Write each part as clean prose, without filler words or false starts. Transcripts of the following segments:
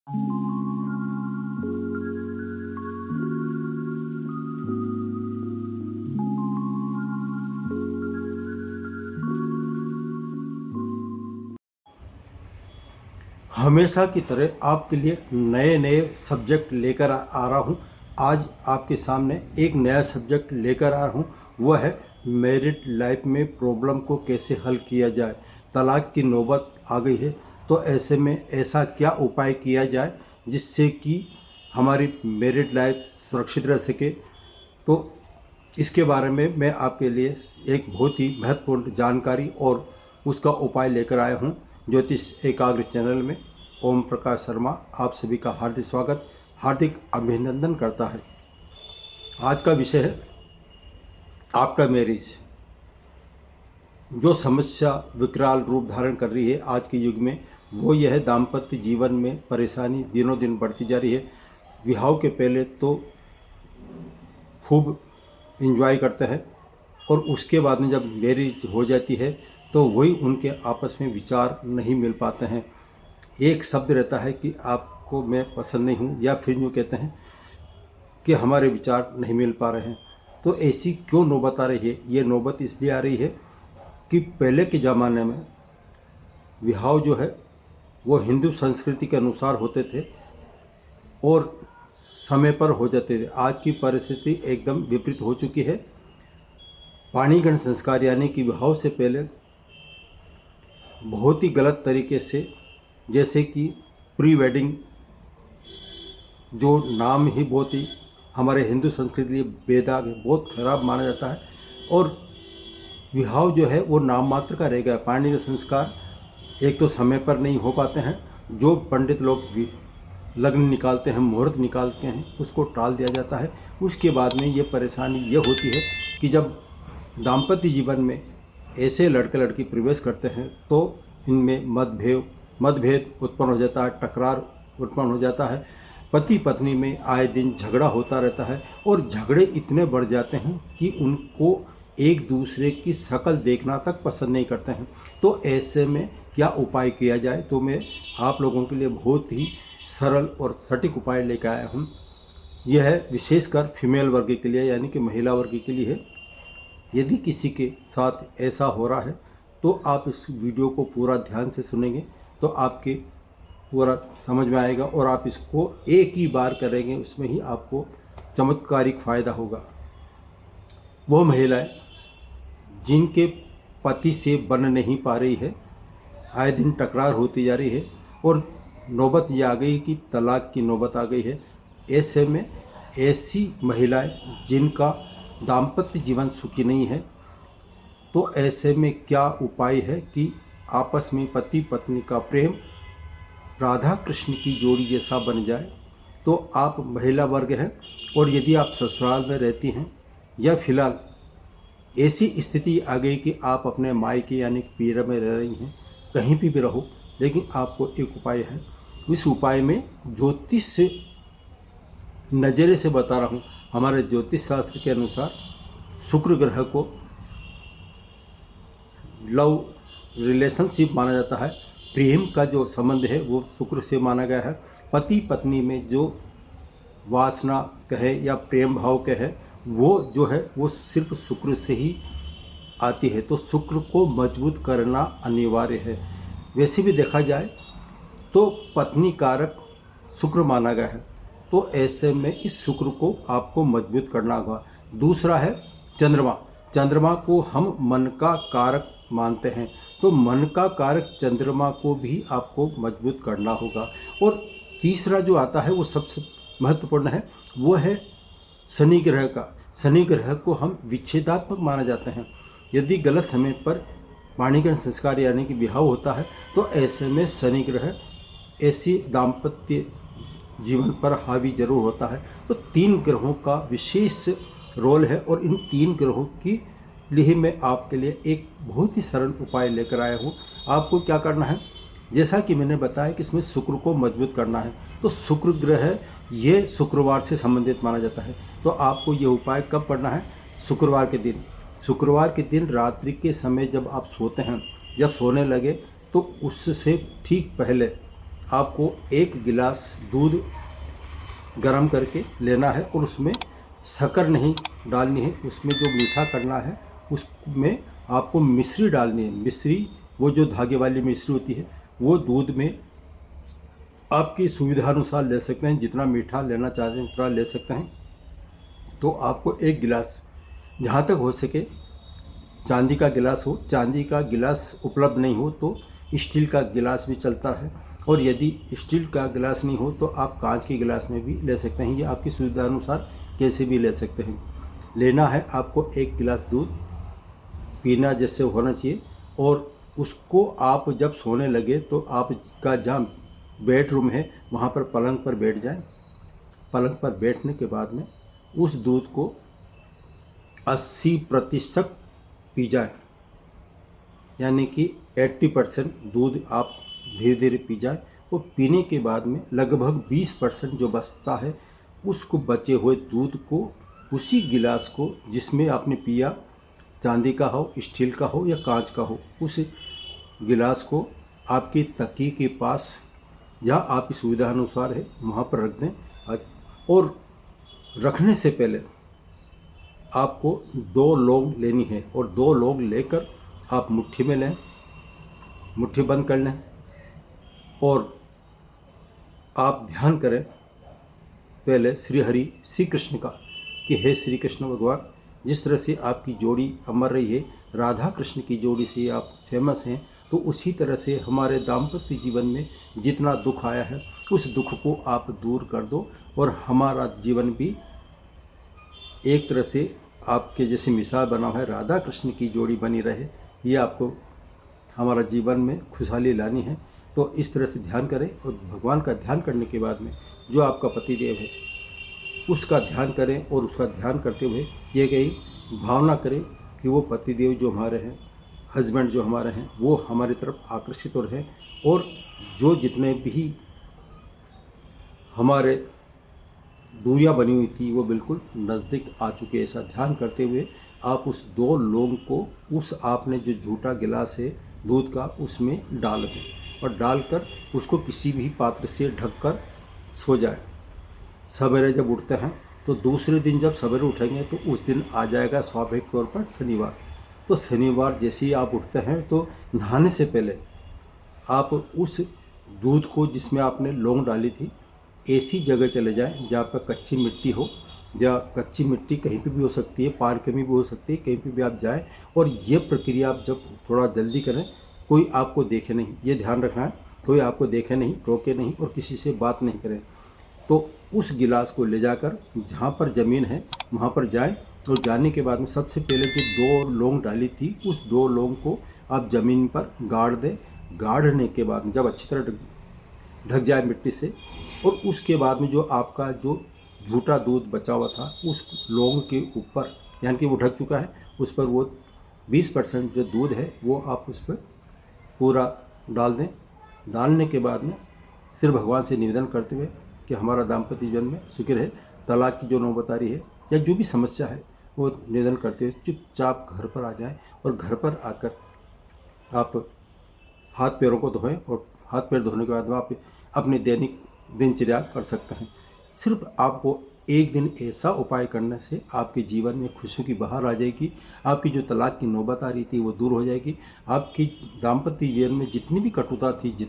हमेशा की तरह आपके लिए नए नए सब्जेक्ट लेकर आ रहा हूँ। आज आपके सामने एक नया सब्जेक्ट लेकर आ रहा हूँ, वह है मैरिड लाइफ में प्रॉब्लम को कैसे हल किया जाए। तलाक की नौबत आ गई है, तो ऐसे में ऐसा क्या उपाय किया जाए जिससे कि हमारी मैरिड लाइफ सुरक्षित रह सके। तो इसके बारे में मैं आपके लिए एक बहुत ही महत्वपूर्ण जानकारी और उसका उपाय लेकर आया हूँ। ज्योतिष एकाग्र चैनल में ओम प्रकाश शर्मा आप सभी का हार्दिक स्वागत, हार्दिक अभिनंदन करता है। आज का विषय है आपका मैरिज। जो समस्या विकराल रूप धारण कर रही है आज के युग में, वो यह है दाम्पत्य जीवन में परेशानी दिनों दिन बढ़ती जा रही है। विवाह के पहले तो खूब एंजॉय करते हैं और उसके बाद में जब मैरिज हो जाती है तो वही उनके आपस में विचार नहीं मिल पाते हैं। एक शब्द रहता है कि आपको मैं पसंद नहीं हूँ, या फिर यूँ कहते हैं कि हमारे विचार नहीं मिल पा रहे हैं। तो ऐसी क्यों नौबत आ रही है? ये नौबत इसलिए आ रही है कि पहले के ज़माने में विवाह जो है वो हिंदू संस्कृति के अनुसार होते थे और समय पर हो जाते थे। आज की परिस्थिति एकदम विपरीत हो चुकी है। पाणिग्रहण संस्कार यानी कि विवाह से पहले बहुत ही गलत तरीके से, जैसे कि प्री वेडिंग, जो नाम ही बहुत ही हमारे हिंदू संस्कृति के लिए बेदाग है, बहुत खराब माना जाता है। और विवाह जो है वो नाम मात्र का रह गया। पाणिग्रहण संस्कार एक तो समय पर नहीं हो पाते हैं, जो पंडित लोग लग्न निकालते हैं, मुहूर्त निकालते हैं, उसको टाल दिया जाता है। उसके बाद में ये परेशानी ये होती है कि जब दाम्पत्य जीवन में ऐसे लड़के लड़की प्रवेश करते हैं तो इनमें मतभेद उत्पन्न हो जाता है, टकरार उत्पन्न हो जाता है। पति पत्नी में आए दिन झगड़ा होता रहता है और झगड़े इतने बढ़ जाते हैं कि उनको एक दूसरे की शक्ल देखना तक पसंद नहीं करते हैं। तो ऐसे में क्या उपाय किया जाए, तो मैं आप लोगों के लिए बहुत ही सरल और सटीक उपाय लेकर आया हूँ। यह है विशेषकर फीमेल वर्ग के लिए, यानी कि महिला वर्ग के लिए है। यदि किसी के साथ ऐसा हो रहा है तो आप इस वीडियो को पूरा ध्यान से सुनेंगे तो आपके पूरा समझ में आएगा और आप इसको एक ही बार करेंगे, उसमें ही आपको चमत्कारिक फ़ायदा होगा। वो महिलाएं जिनके पति से बन नहीं पा रही है, आए दिन तकरार होती जा रही है और नौबत ये आ गई कि तलाक की नौबत आ गई है। ऐसे में ऐसी महिलाएं जिनका दाम्पत्य जीवन सुखी नहीं है, तो ऐसे में क्या उपाय है कि आपस में पति पत्नी का प्रेम राधा कृष्ण की जोड़ी जैसा बन जाए। तो आप महिला वर्ग हैं और यदि आप ससुराल में रहती हैं या फिलहाल ऐसी स्थिति आ गई कि आप अपने मायके यानी कि पीर में रह रही हैं, कहीं भी रहो, लेकिन आपको एक उपाय है। इस उपाय में ज्योतिष से नज़रे से बता रहा हूँ। हमारे ज्योतिष शास्त्र के अनुसार शुक्र ग्रह को लव रिलेशनशिप माना जाता है। प्रेम का जो संबंध है वो शुक्र से माना गया है। पति पत्नी में जो वासना कहे या प्रेम भाव कहे, वो जो है वो सिर्फ शुक्र से ही आती है। तो शुक्र को मजबूत करना अनिवार्य है। वैसे भी देखा जाए तो पत्नी कारक शुक्र माना गया है, तो ऐसे में इस शुक्र को आपको मजबूत करना होगा। दूसरा है चंद्रमा। चंद्रमा को हम मन का कारक मानते हैं, तो मन का कारक चंद्रमा को भी आपको मजबूत करना होगा। और तीसरा जो आता है वो सबसे महत्वपूर्ण है, वो है शनि ग्रह का। शनि ग्रह को हम विच्छेदात्मक माना जाते हैं। यदि गलत समय पर पाणिग्रहण संस्कार यानी कि विवाह होता है तो ऐसे में शनि ग्रह ऐसी दाम्पत्य जीवन पर हावी जरूर होता है। तो 3 ग्रहों का विशेष रोल है और इन 3 ग्रहों की लिए मैं आपके लिए एक बहुत ही सरल उपाय लेकर आया हूँ। आपको क्या करना है, जैसा कि मैंने बताया कि इसमें शुक्र को मजबूत करना है, तो शुक्र ग्रह ये शुक्रवार से संबंधित माना जाता है। तो आपको ये उपाय कब करना है? शुक्रवार के दिन। शुक्रवार के दिन रात्रि के समय जब आप सोते हैं, जब सोने लगे तो उससे ठीक पहले आपको 1 गिलास दूध गरम करके लेना है और उसमें शक्कर नहीं डालनी है, उसमें जो मीठा करना है उसमें आपको मिश्री डालनी है। मिश्री वो जो धागे वाली मिश्री होती है वो दूध में आपकी सुविधानुसार ले सकते हैं, जितना मीठा लेना चाहते हैं उतना ले सकते हैं। तो आपको 1 गिलास, जहाँ तक हो सके चांदी का गिलास हो, चांदी का गिलास उपलब्ध नहीं हो तो स्टील का गिलास भी चलता है, और यदि स्टील का गिलास नहीं हो तो आप कांच के गिलास में भी ले सकते हैं। ये आपकी सुविधा अनुसार कैसे भी ले सकते हैं। लेना है आपको 1 गिलास दूध, पीना जैसे होना चाहिए, और उसको आप जब सोने लगे तो आपका जहाँ बेडरूम है वहाँ पर पलंग पर बैठ जाएं। पलंग पर बैठने के बाद में उस दूध को 80% पी जाएं, यानी कि 80% दूध आप धीरे धीरे पी जाएं। और पीने के बाद में लगभग 20% जो बचता है उसको, बचे हुए दूध को, उसी गिलास को जिसमें आपने पिया, चांदी का हो, स्टील का हो या कांच का हो, उस गिलास को आपकी तकिए के पास जहाँ आपकी सुविधा अनुसार है वहाँ पर रख दें। और रखने से पहले आपको 2 लौंग लेनी है, और 2 लौंग लेकर आप मुट्ठी में लें, मुट्ठी बंद कर लें, और आप ध्यान करें पहले श्री कृष्ण का कि हे श्री कृष्ण भगवान, जिस तरह से आपकी जोड़ी अमर रही है, राधा कृष्ण की जोड़ी से आप फेमस हैं, तो उसी तरह से हमारे दाम्पत्य जीवन में जितना दुख आया है उस दुख को आप दूर कर दो, और हमारा जीवन भी एक तरह से आपके जैसे मिसाल बना हुआ है, राधा कृष्ण की जोड़ी बनी रहे। ये आपको हमारा जीवन में खुशहाली लानी है। तो इस तरह से ध्यान करें, और भगवान का ध्यान करने के बाद में जो आपका पतिदेव है उसका ध्यान करें, और उसका ध्यान करते हुए ये कहीं भावना करें कि वो पतिदेव जो हमारे हैं, हस्बैंड जो हमारे हैं, वो हमारी तरफ आकर्षित हो रहे हैं, और जो जितने भी हमारे दूरियां बनी हुई थी वो बिल्कुल नज़दीक आ चुके हैं। ऐसा ध्यान करते हुए आप उस 2 लौंग को उस आपने जो झूठा गिलास है दूध का उसमें डाल दें, और डालकर उसको किसी भी पात्र से ढककर सो जाए। सवेरे जब उठते हैं तो दूसरे दिन जब सवेरे उठेंगे तो उस दिन आ जाएगा स्वाभाविक तौर पर शनिवार। तो शनिवार जैसे ही आप उठते हैं तो नहाने से पहले आप उस दूध को जिसमें आपने लौंग डाली थी ऐसी जगह चले जाएं जहाँ पर कच्ची मिट्टी हो, जहाँ कच्ची मिट्टी कहीं पे भी हो सकती है, पार्क में भी हो सकती है, कहीं पे भी आप जाएं। और ये प्रक्रिया आप जब थोड़ा जल्दी करें, कोई आपको देखे नहीं, ये ध्यान रखना है, कोई आपको देखे नहीं, टोके नहीं, और किसी से बात नहीं करें। तो उस गिलास को ले जाकर जहाँ पर ज़मीन है वहाँ पर जाएं, और जाने के बाद में सबसे पहले जो 2 लौंग डाली थी उस 2 लौंग को आप ज़मीन पर गाड़ दें। गाड़ने के बाद में जब अच्छी तरह ढक जाए मिट्टी से, और उसके बाद में जो आपका जो झूठा दूध बचा हुआ था उस लौंग के ऊपर, यानी कि वो ढक चुका है, उस पर वो 20% जो दूध है वो आप उस पर पूरा डाल दें। डालने के बाद में सिर्फ भगवान से निवेदन करते हुए कि हमारा दाम्पत्य जीवन में सुखी रहे, तलाक की जो नौबत आ रही है या जो भी समस्या है वो निवेदन करते हुए चुपचाप घर पर आ जाएं, और घर पर आकर आप हाथ पैरों को धोएं, और हाथ पैर धोने के बाद आप अपनी दैनिक दिनचर्या कर सकते हैं। सिर्फ आपको एक दिन ऐसा उपाय करने से आपके जीवन में खुशियों की बहार आ जाएगी। आपकी जो तलाक की नौबत आ रही थी वो दूर हो जाएगी। आपकी दाम्पत्य जीवन में जितनी भी कटुता थी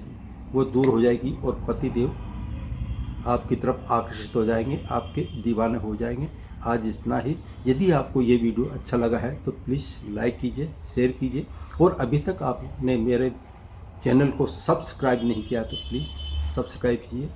वो दूर हो जाएगी, और पतिदेव आपकी तरफ आकर्षित हो जाएंगे, आपके दीवाने हो जाएंगे। आज इतना ही। यदि आपको ये वीडियो अच्छा लगा है तो प्लीज़ लाइक कीजिए, शेयर कीजिए, और अभी तक आपने मेरे चैनल को सब्सक्राइब नहीं किया तो प्लीज़ सब्सक्राइब कीजिए।